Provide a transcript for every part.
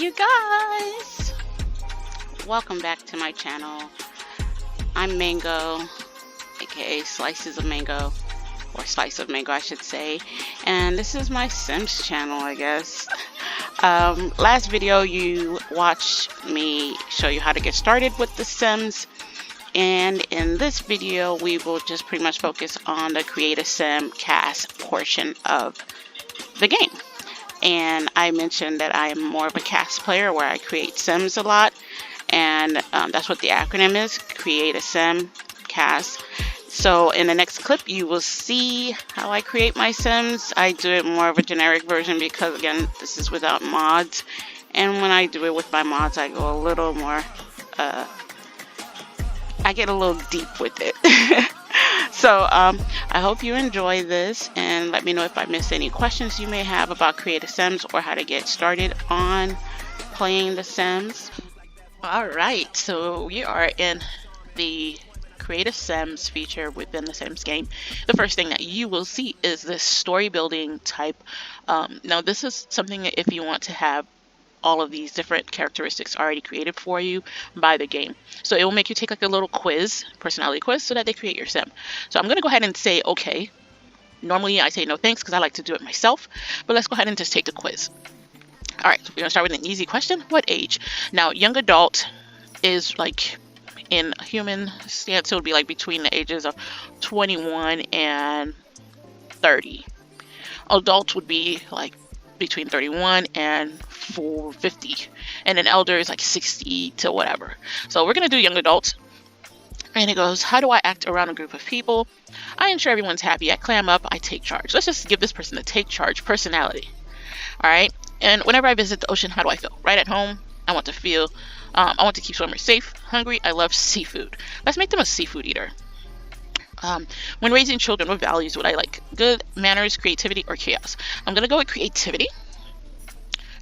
You guys, welcome back to my channel. I'm Mango, aka Slices of Mango, or Slice of Mango I should say, and this is my Sims channel, I guess. Last video you watched me show you how to get started with the Sims, and in this video we will just pretty much focus on the Create a Sim CAS portion of the game. And I mentioned that I am more of a CAS player where I create Sims a lot, and that's what the acronym is, Create a Sim CAS. So in the next clip you will see how I create my Sims. I do it more of a generic version because again this is without mods, and when I do it with my mods I go a little more I get a little deep with it. So I hope you enjoy this, and let me know if I missed any questions you may have about Create a Sims or how to get started on playing the Sims. Alright, so we are in the Create a Sims feature within the Sims game. The first thing that you will see is this story building type. Now this is something that if you want to have all of these different characteristics already created for you by the game. So it will make you take like a little quiz, personality quiz, so that they create your sim. So I'm going to go ahead and say okay. Normally I say no thanks because I like to do it myself, but let's go ahead and just take the quiz. Alright, so we're going to start with an easy question. What age? Now young adult is like in a human stance, it would be like between the ages of 21 and 30. Adult would be like between 31 and 50, and an elder is like 60 to whatever. So we're gonna do young adults, and it goes, how do I act around a group of people? I ensure everyone's happy. I clam up. I take charge. Let's just give this person the take charge personality. All right. And whenever I visit the ocean, how do I feel? Right at home. I want to feel I want to keep swimmers safe. Hungry. I love seafood. Let's make them a seafood eater. When raising children, what values would I like? Good manners, creativity, or chaos? I'm gonna go with creativity.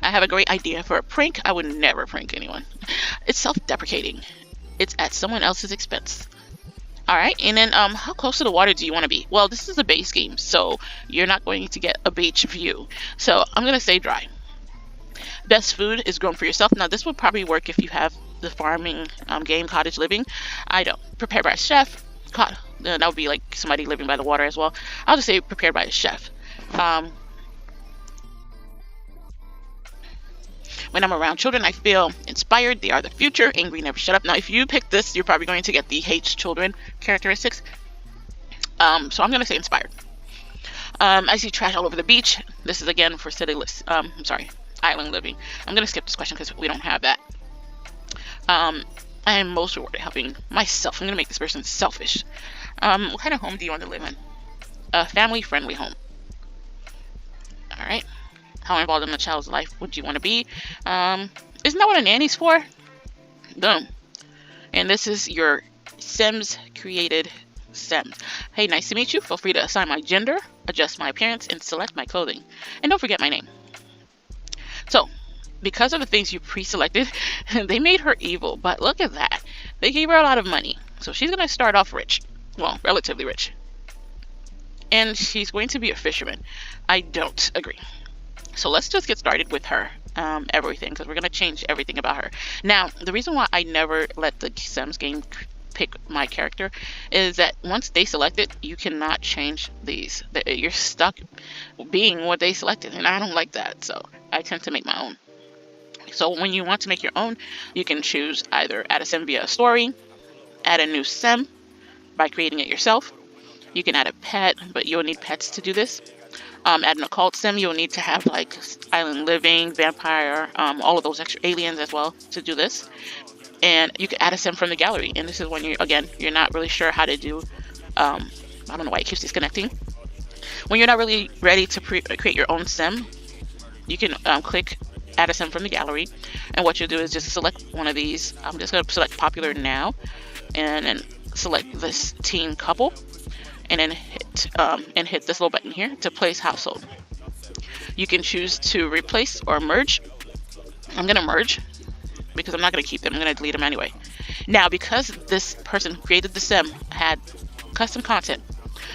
I have a great idea for a prank. I would never prank anyone. It's self-deprecating. It's at someone else's expense. Alright, and then how close to the water do you want to be? Well, this is a base game, so you're not going to get a beach view. So I'm going to say dry. Best food is grown for yourself. Now this would probably work if you have the farming game, cottage living. I don't. Prepared by a chef. That would be like somebody living by the water as well. I'll just say prepared by a chef. When I'm around children, I feel inspired. They are the future. Angry, never shut up. Now, if you pick this, you're probably going to get the hates children characteristics. So I'm going to say inspired. I see trash all over the beach. This is again for island living. I'm going to skip this question because we don't have that. I am most rewarded helping myself. I'm going to make this person selfish. What kind of home do you want to live in? A family-friendly home. All right. How involved in the child's life would you want to be? Isn't that what a nanny's for? Boom. And this is your Sims created Sims. Hey, nice to meet you. Feel free to assign my gender, adjust my appearance, and select my clothing. And don't forget my name. So, because of the things you pre-selected, they made her evil. But look at that. They gave her a lot of money. So she's going to start off rich. Well, relatively rich. And she's going to be a fisherman. I don't agree. So let's just get started with her, everything, because we're going to change everything about her. Now, the reason why I never let the Sims game pick my character is that once they select it, you cannot change these. You're stuck being what they selected, and I don't like that, so I tend to make my own. So when you want to make your own, you can choose either add a Sim via a story, add a new Sim by creating it yourself. You can add a pet, but you'll need pets to do this. Add an occult sim, you'll need to have like island living, vampire, all of those extra aliens as well to do this. And you can add a sim from the gallery, and this is when you're not really sure how to do I don't know why it keeps disconnecting. When you're not really ready to create your own sim, you can click add a sim from the gallery, and what you'll do is just select one of these. I'm just going to select popular now, and then select this teen couple, and then hit this little button here to place household. You can choose to replace or merge. I'm going to merge because I'm not going to keep them. I'm going to delete them anyway. Now, because this person who created the sim had custom content,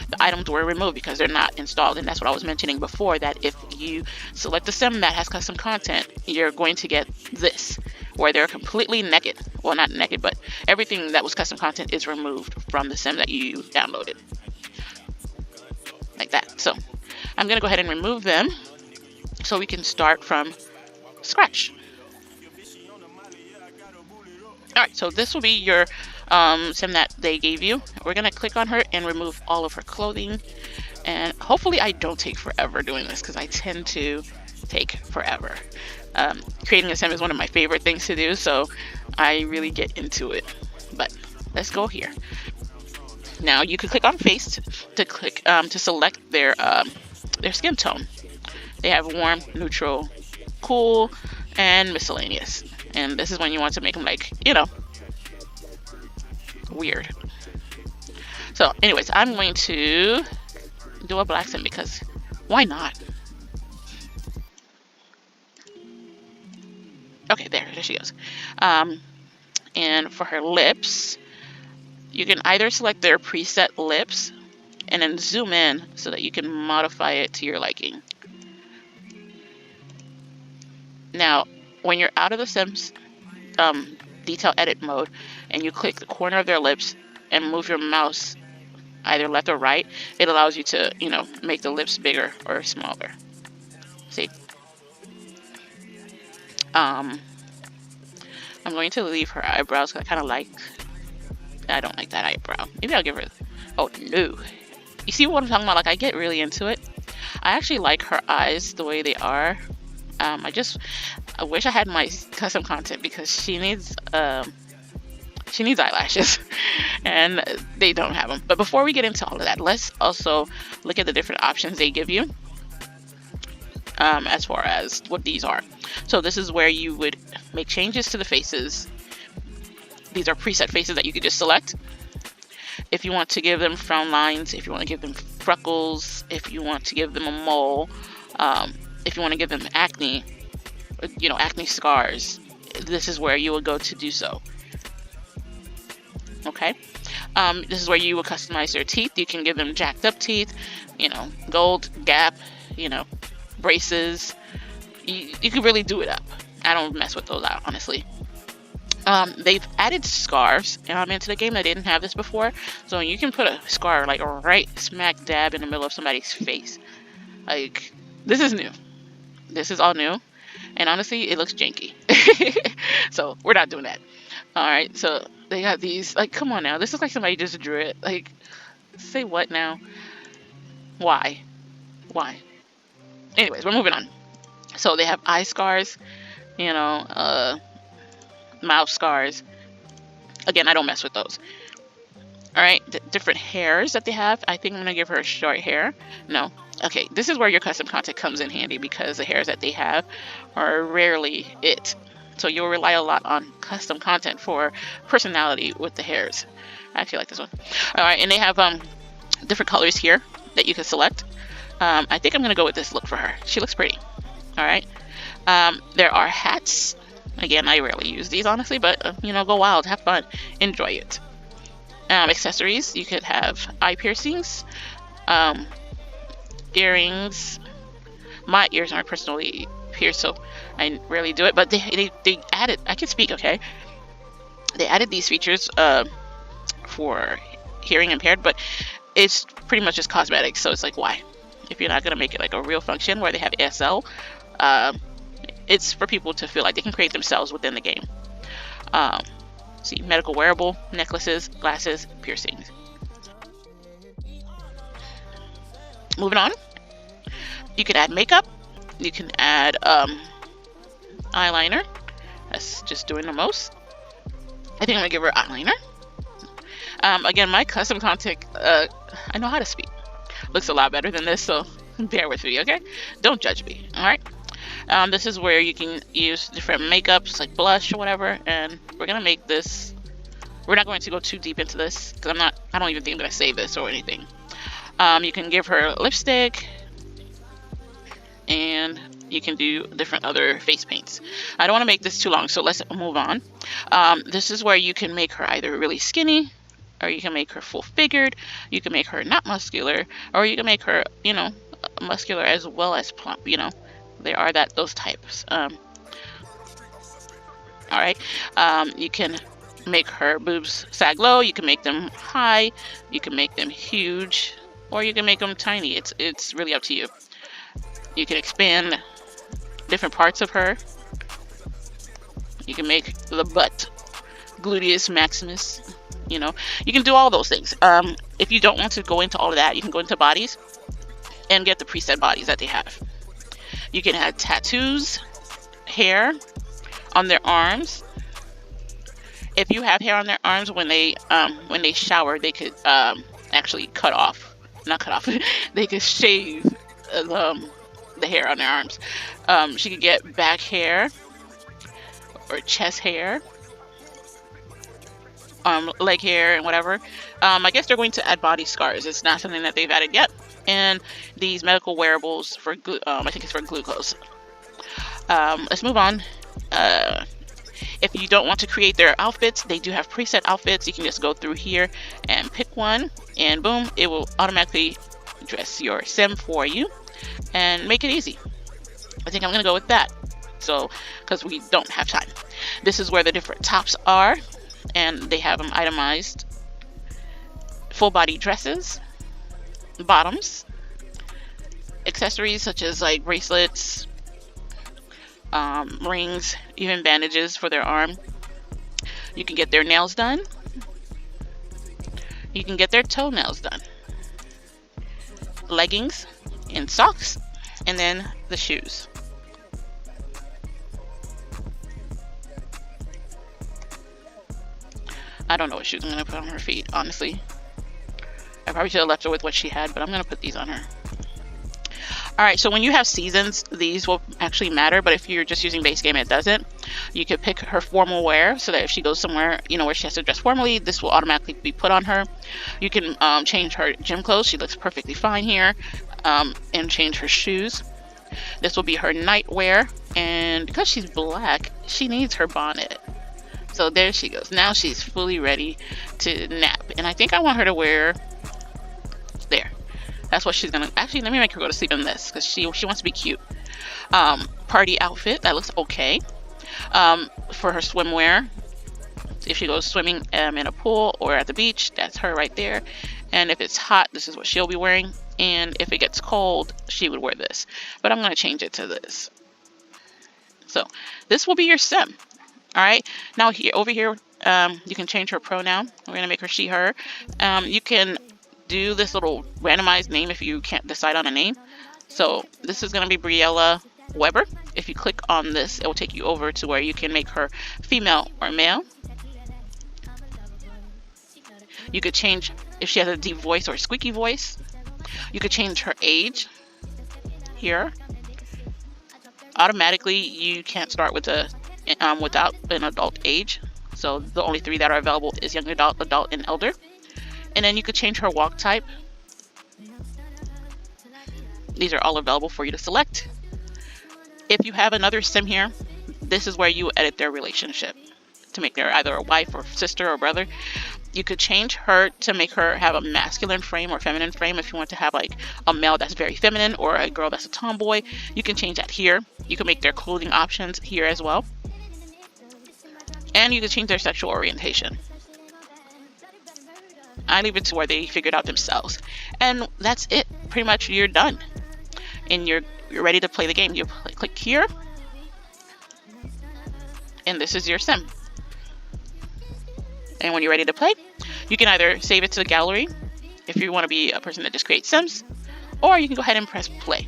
The items were removed because they're not installed, and that's what I was mentioning before, that if you select a sim that has custom content, you're going to get this, where they're completely naked. Well, not naked, but everything that was custom content is removed from the sim that you downloaded. Like that. So I'm going to go ahead and remove them so we can start from scratch. Alright, so this will be your sim that they gave you. We're going to click on her and remove all of her clothing. And hopefully I don't take forever doing this, because I tend to take forever. Creating a sim is one of my favorite things to do, so I really get into it. But let's go here. Now you can click on face to select their skin tone. They have warm, neutral, cool, and miscellaneous. And this is when you want to make them, like, you know, weird. So anyways, I'm going to do a black sim because why not? Okay, there she goes. And for her lips, you can either select their preset lips and then zoom in so that you can modify it to your liking. Now, when you're out of the Sims detail edit mode and you click the corner of their lips and move your mouse either left or right, it allows you to, you know, make the lips bigger or smaller. See? I'm going to leave her eyebrows because I don't like that eyebrow. Maybe I'll give her, oh no. You see what I'm talking about? Like, I get really into it. I actually like her eyes the way they are. I wish I had my custom content because she needs eyelashes and they don't have them. But before we get into all of that, let's also look at the different options they give you as far as what these are. So this is where you would make changes to the faces. These are preset faces that you could just select. If you want to give them frown lines, if you want to give them freckles, if you want to give them a mole, if you want to give them acne, you know, acne scars, this is where you will go to do so. Okay. This is where you will customize their teeth. You can give them jacked up teeth, you know, gold, gap, you know, braces. You can really do it up. I don't mess with those out, honestly. They've added scarves into the game. They didn't have this before, so you can put a scar like right smack dab in the middle of somebody's face. Like, this is new. This is all new, and honestly, it looks janky. So we're not doing that. All right. So they got these. Like, come on now. This looks like somebody just drew it. Like, say what now? Why? Anyways, we're moving on. So they have eye scars. You know, mouth scars. Again, I don't mess with those. Alright, different hairs that they have. I think I'm going to give her short hair. No. Okay, this is where your custom content comes in handy because the hairs that they have are rarely it. So you'll rely a lot on custom content for personality with the hairs. I actually like this one. Alright, and they have different colors here that you can select. I think I'm going to go with this look for her. She looks pretty. Alright. There are hats. Again, I rarely use these, honestly, but, you know, go wild, have fun, enjoy it. Accessories, you could have eye piercings, earrings. My ears aren't personally pierced, so I rarely do it, but they added, I can speak, okay? They added these features for hearing impaired, but it's pretty much just cosmetics, so it's like, why? If you're not going to make it like a real function where they have ASL, it's for people to feel like they can create themselves within the game. See, medical wearable, necklaces, glasses, piercings. Moving on. You can add makeup. You can add eyeliner. That's just doing the most. I think I'm going to give her eyeliner. Again, my custom content, I know how to speak. Looks a lot better than this, so bear with me, okay? Don't judge me, alright? This is where you can use different makeups like blush or whatever, and we're gonna make this. We're not going to go too deep into this because I don't even think I'm gonna save this or anything. You can give her lipstick, and you can do different other face paints. I don't want to make this too long, so let's move on. This is where you can make her either really skinny or you can make her full figured, you can make her not muscular, or you can make her, you know, muscular as well as plump. You know, there are those types. All right, you can make her boobs sag low, you can make them high, you can make them huge, or you can make them tiny. It's really up to you. You can expand different parts of her. You can make the butt gluteus maximus. You know, you can do all those things. If you don't want to go into all of that, you can go into bodies and get the preset bodies that they have. You can add tattoos, hair on their arms. If you have hair on their arms, when they shower, they could actually not cut off. They could shave the hair on their arms. She could get back hair or chest hair, leg hair, and whatever. I guess they're going to add body scars. It's not something that they've added yet. And these medical wearables for I think it's for glucose. Let's move on. If you don't want to create their outfits, they do have preset outfits. You can just go through here and pick one, and boom, it will automatically dress your sim for you and make it easy. I think I'm gonna go with that. So, because we don't have time. This is where the different tops are, and they have them itemized. Full body dresses, bottoms, accessories such as like bracelets, rings, even bandages for their arm. You can get their nails done. You can get their toenails done. Leggings and socks, and then the shoes. I don't know what shoes I'm going to put on her feet, honestly. I probably should have left her with what she had, but I'm going to put these on her. Alright, so when you have seasons, these will actually matter, but if you're just using base game, it doesn't. You could pick her formal wear, so that if she goes somewhere, you know, where she has to dress formally, this will automatically be put on her. You can change her gym clothes. She looks perfectly fine here. And change her shoes. This will be her night wear, and because she's black, she needs her bonnet. So there she goes. Now she's fully ready to nap. And I think I want her to wear there. That's what she's gonna actually. Let me make her go to sleep in this, because she wants to be cute. Party outfit, that looks okay. For her swimwear, if she goes swimming in a pool or at the beach, that's her right there. And if it's hot, this is what she'll be wearing. And if it gets cold, she would wear this. But I'm gonna change it to this. So this will be your sim. All right. Now here, over here, you can change her pronoun. We're gonna make her she, her. You can do this little randomized name if you can't decide on a name. So this is gonna be Briella Weber. If you click on this, it will take you over to where you can make her female or male. You could change if she has a deep voice or a squeaky voice. You could change her age here. Automatically, you can't start with without an adult age. So the only three that are available is young adult, adult, and elder. And then you could change her walk type. These are all available for you to select. If you have another sim here, this is where you edit their relationship to make her either a wife or sister or brother. You could change her to make her have a masculine frame or feminine frame. If you want to have like a male that's very feminine or a girl that's a tomboy, you can change that here. You can make their clothing options here as well. And you can change their sexual orientation. I leave it to where they figure it out themselves. And that's it. Pretty much you're done. And you're ready to play the game. You click here. And this is your sim. And when you're ready to play, you can either save it to the gallery if you want to be a person that just creates sims, or you can go ahead and press play.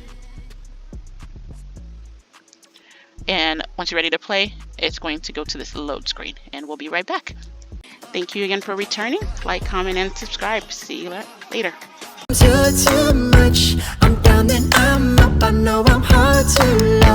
And once you're ready to play, it's going to go to this load screen, and we'll be right back. Thank you again for returning. Like, comment, and subscribe. See you later. Too much. I'm down and I'm up. I know I'm hard to love.